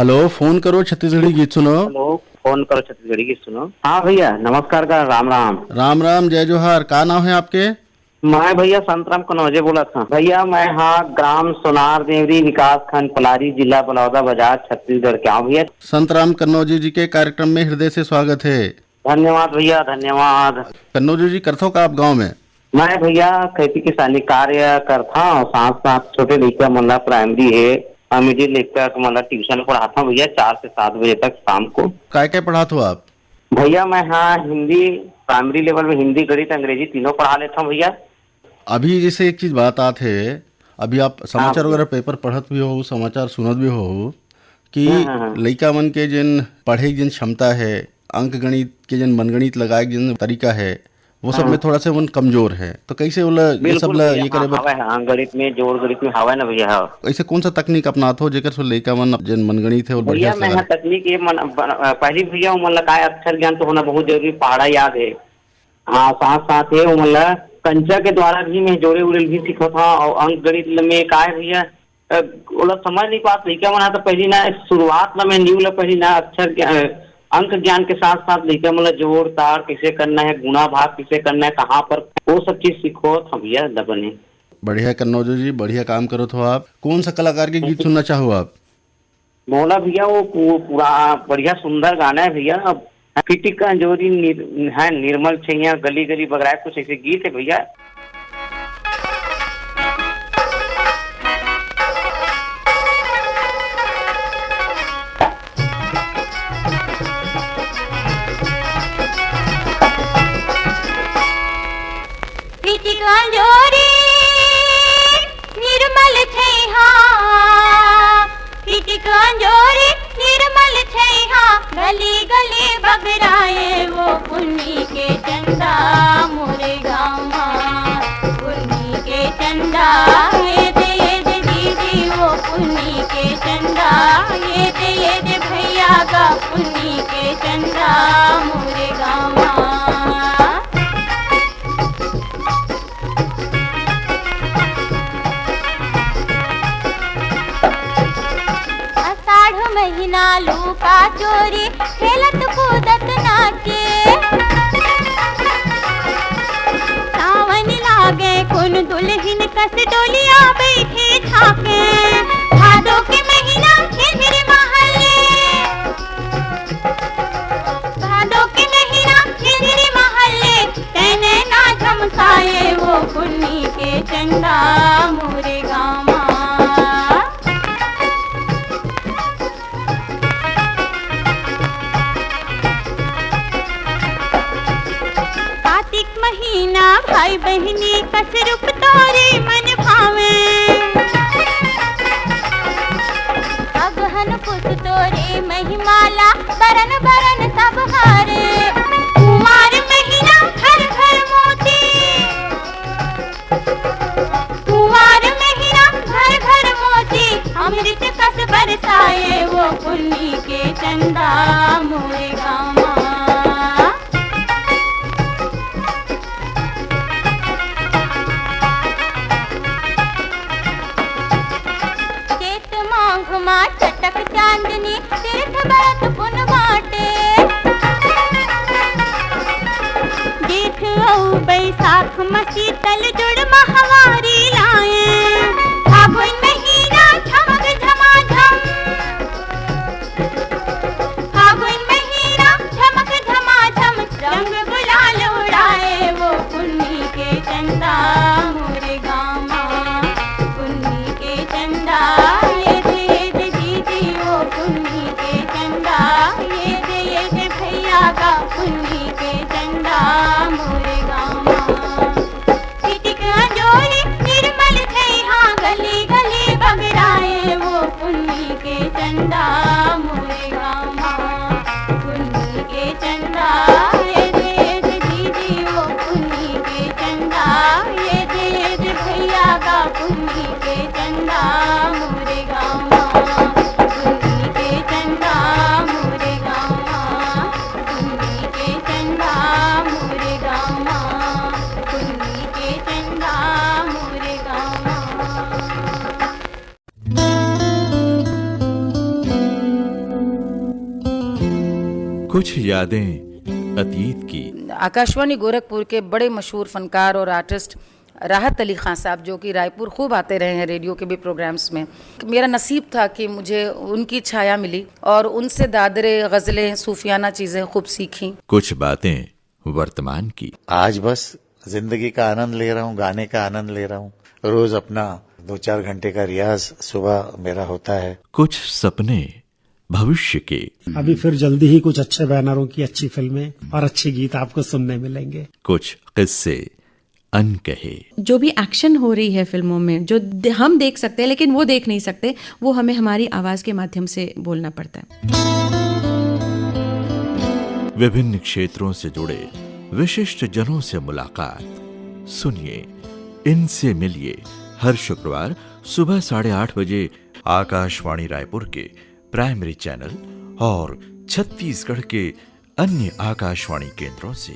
हेलो, फोन करो छत्तीसगढ़ी गीत सुनो। हेलो, फोन करो छत्तीसगढ़ी गीत सुनो। हाँ भैया, नमस्कार का राम राम। राम राम, जय जोहार। का नाम है आपके? मैं भैया संतराम कनौजे बोला था भैया। मैं ग्राम सोनार देवरी, विकास खंड पलारी, जिला बलौदा बाजार, छत्तीसगढ़ क्या हूँ भैया। संतराम कन्नौजी जी के कार्यक्रम में हृदय से स्वागत है। धन्यवाद भैया, धन्यवाद। कन्नौजी जी करथो का आप गाँव में? मैं भैया खेती किसानी कार्य करता हूँ, साथ साथ छोटे लड़का मतलब प्राइमरी है, मिडिल लड़का मतलब ट्यूशन पढ़ाता हूँ भैया 4 से 7 बजे तक शाम को। क्या पढ़ाते हो आप? भैया मैं हिंदी प्राइमरी लेवल में हिंदी, गणित, अंग्रेजी तीनों पढ़ा लेता हूँ भैया। अभी जैसे एक चीज बात आत है, अभी आप समाचार वगैरह पेपर पढ़त भी हो, समाचार सुनत भी हो कि लड़का मन के जिन पढ़े जिन क्षमता है, अंक गणित के जिन मनगणित लगाए जिन तरीका है, वो सब में थोड़ा सा मन कमजोर है। तो कैसे ये सब ये करे गणित में, जोड़ गणित में हवा ना भैया। ऐसे कौन सा तकनीक अपनात हो जेकर से लड़का मन जिन मनगणित है और बढ़िया भैया? मैं तकनीक ये पहली भैया मतलब काय अक्षर ज्ञान तो होना बहुत जरूरी, पहाड़ा याद है। हाँ, साथ साथ है मतलब कंचा के द्वारा भी मैं जोड़े उड़े भी सीखा था। और अंक गणित में काय भैया समझ नहीं पात लड़का मना, तो पहली ना शुरुआत में मैं न्यू पहली ना अक्षर अंक ज्ञान के साथ साथ लड़का मतलब जोड़ ताड़ कैसे करना है, गुणा भाग कैसे करना है, कहाँ पर, वो सब चीज सीखो था भैया दबने। बढ़िया कन्नौजी जी, बढ़िया काम करो तो आप। कौन सा कलाकार के गीत सुनना चाहो आप? बोला भैया वो पूरा बढ़िया सुंदर गाना है भैया। फिटिक का जोरी है, निर्मल छैया, गली गली बगराए, कुछ ऐसे गीत है भैया। फिटिक जोरी निर्मल छैया, फिटिक जोरी निर्मल छैया, गली गली बगराए वो पुन्नी के चंदा मोरे गाँव, पुन्नी के चंदा ये दे दीदी वो पुन्नी के चंदा, ये दे भैया का पुन्नी के चंदा मोरे गाँव। महीना लूका चोरी खेलत कूदत नाचे, सावन लागे कुन दुल्हन कस डोलिया बैठे छाके, भादो के महीना झिरझिर महले, भादो के महीना झिरझिर महले, तेने ना झमकाए वो पुन्नी के चंदा मोरे गाँव। महीना भाई बहनी कस रूप तोरे मन भावे, अगहन पुस तोरे महिमाला, बरन बरन सब हारे, कुमार महीना घर घर मोती, कुमार महीना घर घर मोती, अमृत कस बरसाए वो पुन्नी के चंदा मोरे गाँव। चटक चांदनी तीर्थ बरत पुन बाटे, जेठ औ बैसाख मसी तल जुड़ महवारी लाए, फागुन महीना झमक झमाझम, फागुन महीना झमक झमाझम, रंग गुलाल उड़ाए वो पुन्नी के चंदा मोरे गाँव, पुन्नी के चंदा पुन्नी के चंदा मोरे गाँव। फिटिक जोरी निर्मल छैया, गली गली बगराए वो पुन्नी के चंदा मोरे गाँव, पुन्नी के चंदा ये दे दीदी वो पुन्नी के चंदा, ये दे भैया का पुन्नी के चंदा मोरे गाँव, पुन्नी के चंदा मोरे गाँव, चंदा मोरे गाँव, पुन्नी के चंदा मोरे गाँव। कुछ यादें अतीत की। आकाशवाणी गोरखपुर के बड़े मशहूर फनकार और आर्टिस्ट राहत अली खान साहब, जो कि रायपुर खूब आते रहे हैं रेडियो के भी प्रोग्राम्स में, मेरा नसीब था कि मुझे उनकी छाया मिली और उनसे दादरे, गज़लें, सूफियाना चीज़ें खूब सीखी। कुछ बातें वर्तमान की। आज बस जिंदगी का आनंद ले रहा हूँ, गाने का आनंद ले रहा हूँ। रोज अपना 2-4 घंटे का रियाज सुबह मेरा होता है। कुछ सपने भविष्य के। अभी फिर जल्दी ही कुछ अच्छे बैनरों की अच्छी फिल्में और अच्छे गीत आपको सुनने मिलेंगे। कुछ किस्से अनकहे। जो भी एक्शन हो रही है फिल्मों में, जो हम देख सकते हैं लेकिन वो देख नहीं सकते, वो हमें हमारी आवाज के माध्यम से बोलना पड़ता है। विभिन्न क्षेत्रों से जुड़े विशिष्ट जनों से मुलाकात। सुनिए, इनसे मिलिए हर शुक्रवार सुबह 8:30 बजे आकाशवाणी रायपुर के प्राइमरी चैनल और छत्तीसगढ़ के अन्य आकाशवाणी केंद्रों से।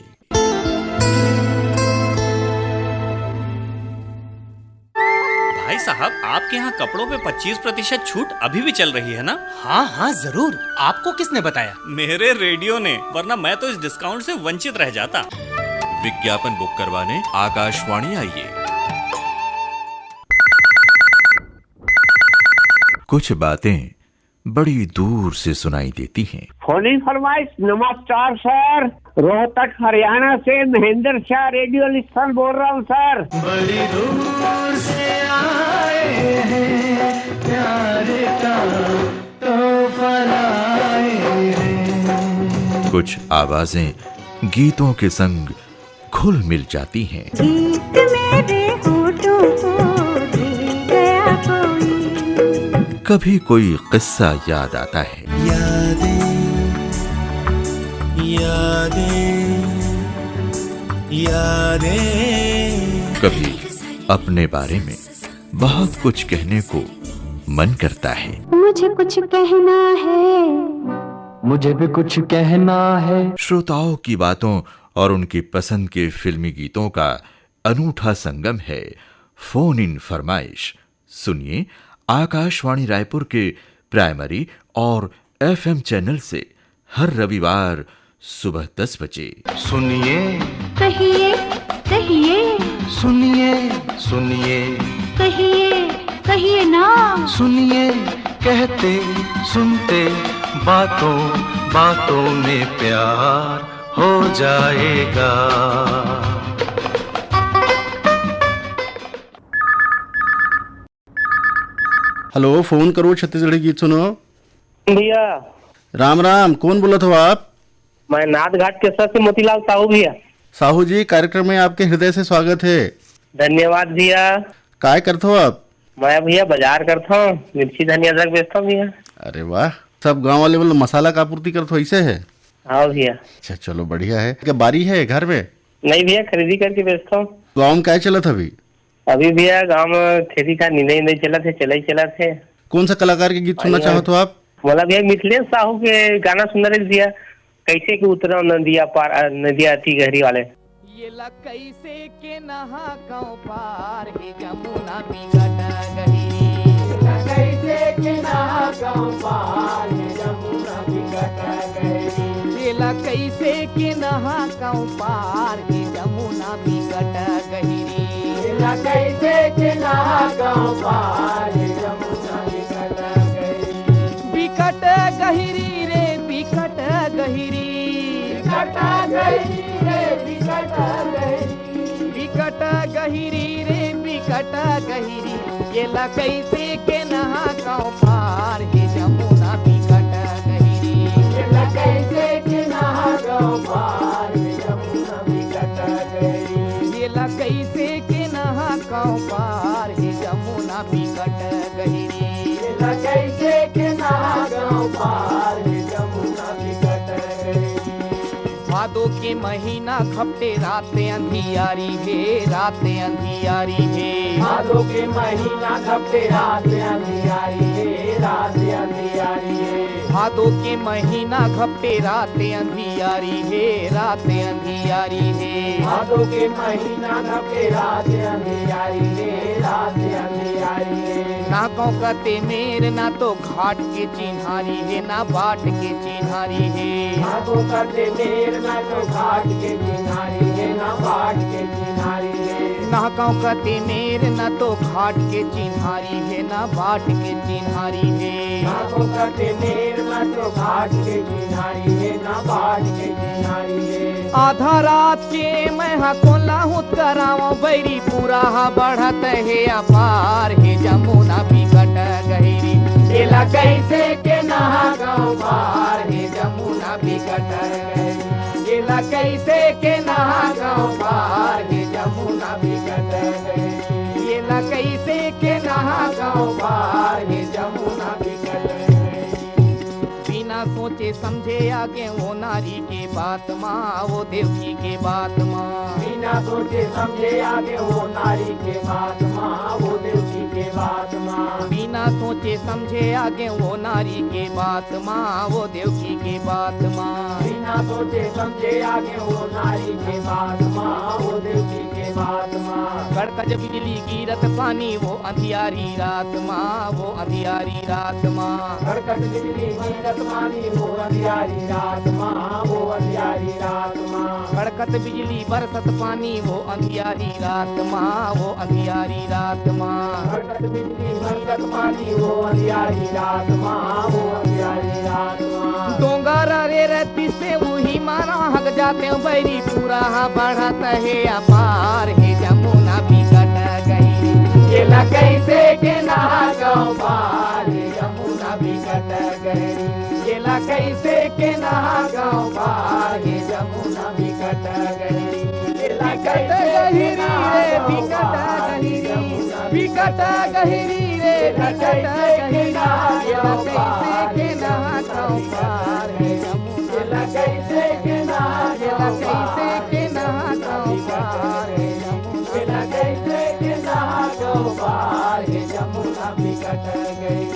भाई साहब, आपके यहाँ कपड़ों पे 25% छूट अभी भी चल रही है ना? हाँ हाँ जरूर। आपको किसने बताया? मेरे रेडियो ने, वरना मैं तो इस डिस्काउंट से वंचित रह जाता। विज्ञापन बुक करवाने आकाशवाणी आइए। कुछ बातें बड़ी दूर से सुनाई देती हैं। फोनी फरमाइश। नमस्कार सर, रोहतक हरियाणा से महेंद्र शाह रेडियो लिस्टन बोल रहा हूँ सर। बड़ी दूर से आए हैं, प्यारे का तोहफा लाए हैं। कुछ आवाजें गीतों के संग घुल मिल जाती हैं। गीत मेरे होठों को दे गया कोई। कभी कोई किस्सा याद आता है। यादें यादें यादें। कभी अपने बारे में बहुत कुछ कहने को मन करता है। मुझे कुछ कहना है, मुझे भी कुछ कहना है। श्रोताओं की बातों और उनकी पसंद के फिल्मी गीतों का अनूठा संगम है फोन इन फरमाइश। सुनिए आकाशवाणी रायपुर के प्राइमरी और एफएम चैनल से हर रविवार सुबह 10 बजे। सुनिए कहिए कहिए सुनिए सुनिए कहिए कहिए ना। सुनिए कहते सुनते बातों बातों में प्यार हो जाएगा। हेलो, फोन करो छत्तीसगढ़ी गीत सुनो। भैया राम राम, कौन बोला था आप? मैं नाथ घाट के सर से मोतीलाल साहू भैया। साहू जी, कार्यक्रम में आपके हृदय से स्वागत है। धन्यवाद भैया। काय करते हो आप? मैं भैया बाजार करता हूँ, मिर्ची धनिया अदरक बेचता हूँ भैया। अरे वाह, सब गांव वाले बोले मसाला का आपूर्ति करते हो, ऐसे है? हाँ भैया। अच्छा चलो बढ़िया है। क्या बारी है घर में? नहीं भैया, खरीदी करके बेचता हूँ। गाँव में क्या चला था अभी? अभी भैया गाँव में खेती का नहीं चला थे, चला थे। कौन सा कलाकार के गीत सुनना चाहते हो आप? बोला भैया मिथिलेश साहू के गाना सुन रहे भैया। कैसे के उतरा नदिया पार, नदिया अति गहरी वाले। ये ला कैसे के नहा गाँव पार हे जमुना बिगट गही। कैसे के नहा गाँव पार हे जमुना बिगट गही। ये ला कैसे के नहा गाँव पार हे जमुना बिगट गही। ये ला कैसे के नहा गाँव पार हे जमुना बिगट गही। बिकट गहिरी रे बिकट गहिरी। बिकट गहिरी रे बिकट गहिरी। बिकट गहिरी रे बिकट गहिरी। ये ला कैसे के नहा गाँव पार हे जमुना बिकट गहिरी। ये ला कैसे के नहा गाँव पार हे जमुना बिकट गहिरी। ये ला कैसे के नहा गाँव पार हे जमुना बिकट गहिरी। ये ला कैसे के नहा गाँव पार हे जमुना बिकट गहिरी। भादों के महीना खपटे रातें अंधियारी है, रातें अंधियारी है। भादों के महीना खपटे रातें अंधियारी है, रातें अंधियारी है। भादों के महीना खपटे रातें अंधियारी है, रातें अंधियारी है। भादों के महीना खपटे रातें अंधियारी है, रातें अंधियारी है। ना कौकते मेर ना तो घाट के चिन्हारी है ना बाट के चिन्हारी है। ना कौकते मेर ना तो घाट के चिन्हारी है ना बाट के चिन्हारी है। ना कौकते मेर ना तो घाट के चिन्हारी है ना बाट के चिन्हारी है। ना कौकते मेर ना तो घाट के चिन्हारी है ना बाट के चिन्हारी है। आधा रात के मैं कोला हुत करावा बैरी पूरा बढ़त है अपार है जमुना बिकट गहरी। केला कैसे के नहा गाँव पार है जमुना बिकट गहरी। केला कैसे के नहा गाँव पार है जमुना बिकट गहरी। केला कैसे के नहा गाँव पार है जमुना बिकट गहरी। बिना सोचे समझे आगे वो नारी के बात माँ वो देवकी के बात माँ। बिना सोचे समझे आगे वो नारी के बात माँ वो देवकी के बात माँ। बिना सोचे समझे आगे वो नारी के बात माँ वो देवकी के बात माँ। बिना सोचे समझे आगे वो नारी के बात माँ वो देवकी के बात माँ। कड़कज बिजली गिरत पानी वो अंधियारी रात माँ वो अंधियारी रात माँ। कड़कज बिजली गिरत पानी वो अंधियारी रात माँ वो अंधियारी रात माँ। कड़कत बिजली बरसत पानी वो अंधियारी रात माँ वो अंधियारी रात माँ। कड़कत बिजली बरसत पानी वो अंधियारी रात माँ वो अंधियारी रात माँ। डोंगर रे रहती से वही मारा हक जाते बैरी पूरा बढ़त है अपार है जमुना बिकट गहरी। केला कैसे के नहा गाँव पार है जमुना बिकट गहरी। केला कैसे के नहा गाँव पार है जमुना बिकट गहरी। केला कैसे के नहा बिकट गहरी बिकट गहरी रे बिकट गहरी। केला कैसे के नहा गाँव पार है जमुना। केला कैसे के नहा केला कैसे के नहा गाँव पार है जमुना। केला कैसे के नहा गाँव पार है जमुना बिकट गहरी।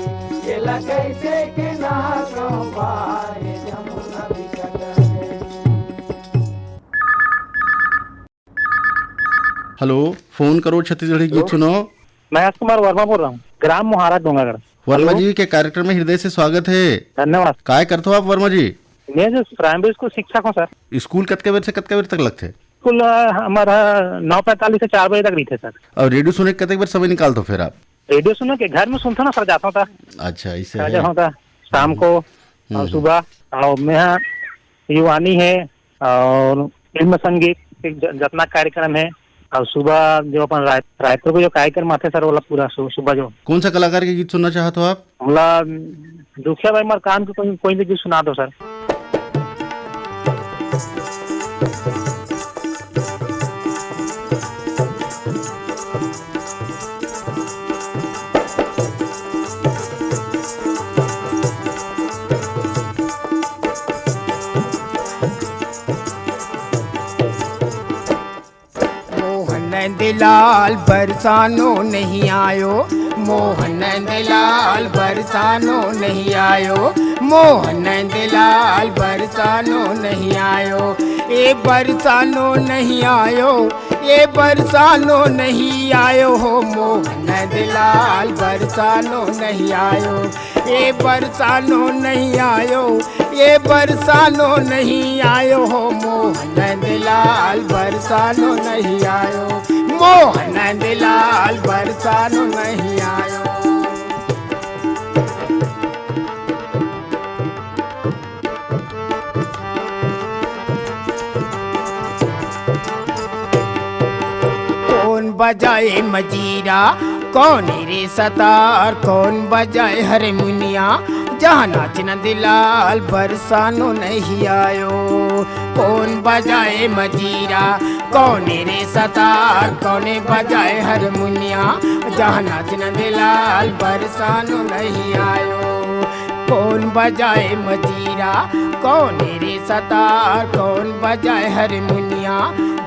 केला कैसे के नहा गाँव पार है जमुना बिकट गहरी। हेलो, फोन करो छत्तीसगढ़ी गीत सुनो। मैं राज कुमार वर्मा बोल रहा हूँ, ग्राम मोहारा डोंगरगढ़। वर्मा जी के कार्यक्रम में हृदय से स्वागत है। धन्यवाद। काय करते हो आप वर्मा जी? मैं जो प्राइमरी स्कूल शिक्षक हूँ सर। स्कूल कतके बजे से कतके बजे तक लगते? स्कूल हमारा 9:45 से 4 बजे तक रही थे सर। और रेडियो सुने कतके बजे समय निकालते हो फिर आप? रेडियो सुनो के घर में सुनता ना सर, जाता था। अच्छा, इसे होता शाम को और सुबह। और मैं युवानी है और फिल्म संगीत एक जतना कार्यक्रम है। और सुबह जो अपन रायपुर को जो कार्यक्रम आते सर वाला पूरा सुबह जो। कौन सा कलाकार के गीत सुनना चाहते हो आप? हमला दुखिया भाई मर काम के कोई भी गीत सुना दो सर। दिलाल बरसानो नहीं आयो, मोहन दिलाल बरसानो नहीं आयो, मोहन दिलाल बरसानो नहीं आयो। ए बरसानो नहीं आयो, ए बरसानो नहीं आयो हो, मोहन दिलाल बरसानो नहीं आयो। ए बरसानो नहीं आयो, ए बरसानो नहीं आयो हो, मोहन दिलाल बरसानो नहीं आयो, मोहन दिलाल बरसानो नहीं आयो। कौन बजाए मजीरा, कौन रे सतार, कौन बजाए हारमोनिया, जहाँ नाचना दिलाल बरसानो नहीं आयो। कौन बजाए मजीरा, कौन रे सतार, कौन बजाए हारमोनिया, जहाँ नाचना दिलाल बरसानो नहीं आयो। कौन बजाए मजीरा, कौन रे सतार, कौन बजाए हारमोनिया,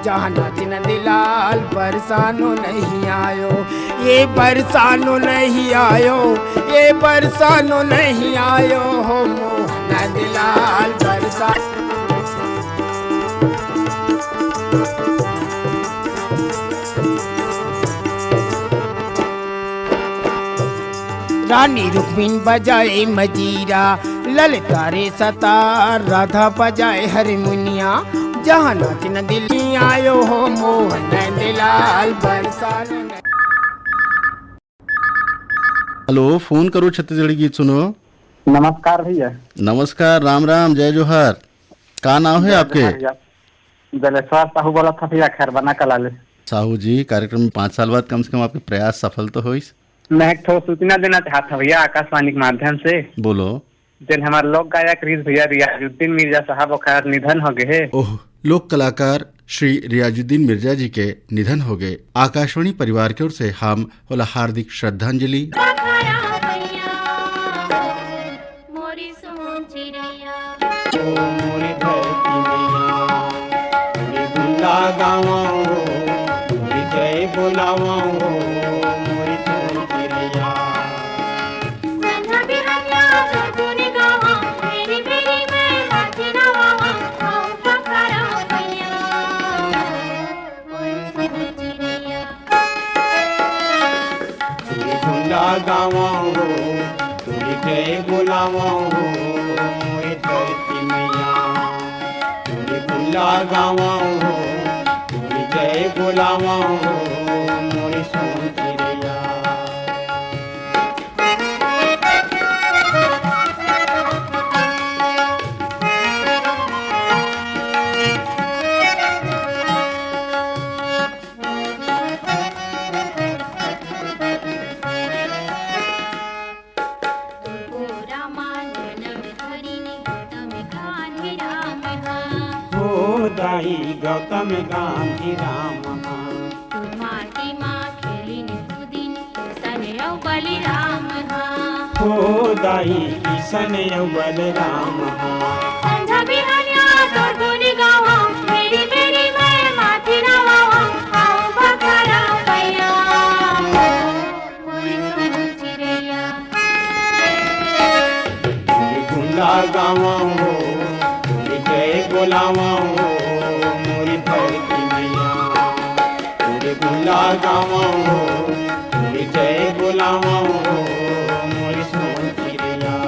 जहाँ नाचना दिलाल बरसानो नहीं आयो। ये बरसानो नहीं आयो, ये बरसानो नहीं आयो हो, मोहन दिलाल बरसानो। रानी रुक्मिन बजाए मजीरा, ललिता रे सतार, राधा बजाए हरमुनिया, जहाँ नाच न दिल्ली आयो हो मोहन नंदलाल बरसाने। हेलो, फोन करो छत्तीसगढ़ी गीत सुनो। नमस्कार भैया। नमस्कार, राम राम, जय जोहार। का नाम है आपके? जलेश्वर साहू बोला था भैया, खैर बना कलाले। साहू जी, कार्यक्रम में 5 साल बाद कम से कम आपके प्रयास सफल तो हो। मैं एक ठो सूचना देना चाहता भैया आकाशवाणी के माध्यम से। बोलो। जन हमारे लोक गायक भैया रियाजुद्दीन मिर्जा साहब खैर निधन हो गए। ओह, लोक कलाकार श्री रियाजुद्दीन मिर्जा जी के निधन हो गए। आकाशवाणी परिवार की ओर से हम होला हार्दिक श्रद्धांजलि। गावा हो तुरी जय बुलावा हो मोरे धरती मैया, तुरी गुल्ला गावा हो तुरी जय बुलावा हो मोरे सोन चिड़ैया। दाई गौतम गांधी राम, माटी माँ खेली निकुदिन किसन यौ बलिराम, हो दाई किसन यौ बलराम। संझा बिहानिया तोर गुन गावा, मेरी मेरी मैं माथी नवावा, आओ बखरा पैया मोरी सोन चिड़ैया। गुंडा गावा हो जय बोलावा हो मोरी धरती मैया, पूरे गुल्ला गावा हो पूरे जय बोलावा हो मोरी सोन चिड़ैया।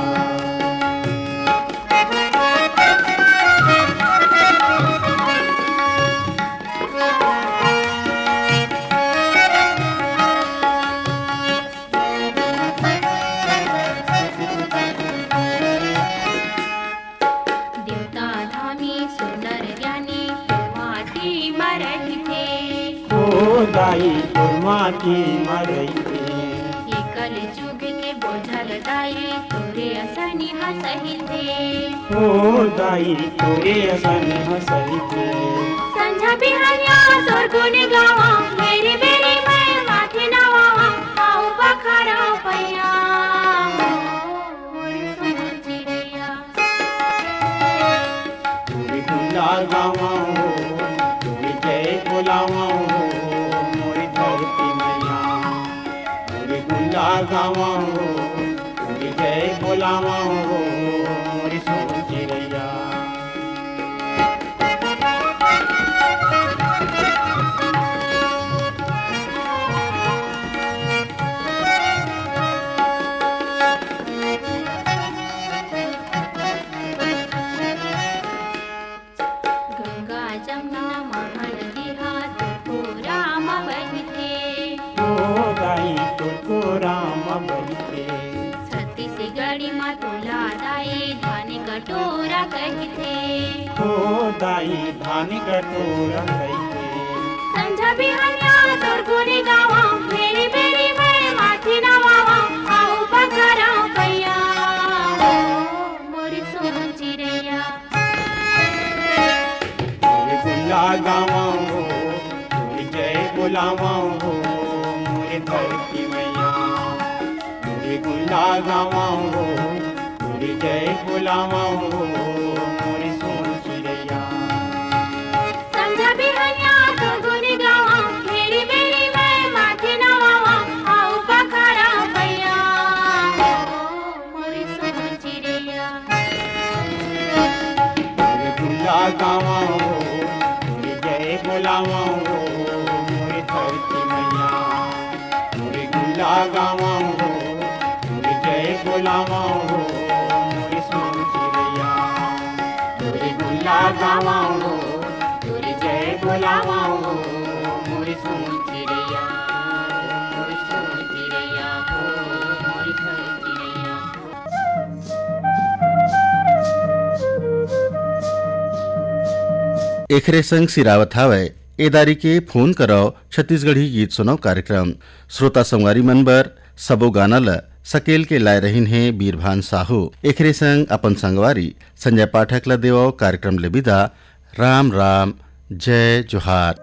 दाई माटी मरई थे, ये कल जुग के बोझल दाई तोरे असनी हसही थे, हो दाई तोरे असनी हसही थे। संझा बिहानिया तोर गुन गावा, मेरी मेरी मैं माथे नवावा, आओ बखरा पैया मोरी सोन चिड़ैया। तुरी गुंडा गावा हो तुरी जय बोलावा हो गावा हो तुरी जय बोलावा हो मोरी सोन चिड़ैया। गंगा जमुना महानदी हाथ पूरा बहते, हो दाई तो राम बलते, छत्तीसगढ़ी माँ तुला दाई धान कटोरा कहते, हो दाई धान कटोरा कहते। संझा बिहानिया तोर गुनी गावा, मेरी मेरी मैं माथी नवावा, आओ बखरा पैया मोरी सोन चिड़ैया। तुरी गुल्ला गावा हो तुरी जय बुलावा हो मोरे धरती मैया, तुरी गुल्ला गावा हो तुरी जय बुलावा हो मोरे सोन चिड़ैया। संझा बिहानिया तोर गुनी गावा, मेरी मेरी मैं माथी नवावा, आओ बखरा पैया मोरी सोन चिड़ैया। तुरी गुल्ला गावा हो तुरी जय बुलावा हो मोरे धरती मैया, तुरी गुल्ला गावा हो तुरी गावाओ मोरी सोन चिड़ैया तोरी गुल्ला गावाओ तोरी जय बोलावाओ मोरी सोन चिड़ैया मोरी सोन चिड़ैया मोरी सोन चिड़ैया। एकरे संग सिरावत हावय एदारी के फोन करो छत्तीसगढ़ी गीत सुनो कार्यक्रम। श्रोता संगवारी मनबर सबो गाना ल सकेल के लाए रहीन है बीरभान साहू। एकरे संग अपन संगवारी संजय पाठक ल देवो कार्यक्रम ले विदा। राम राम, जय जोहार।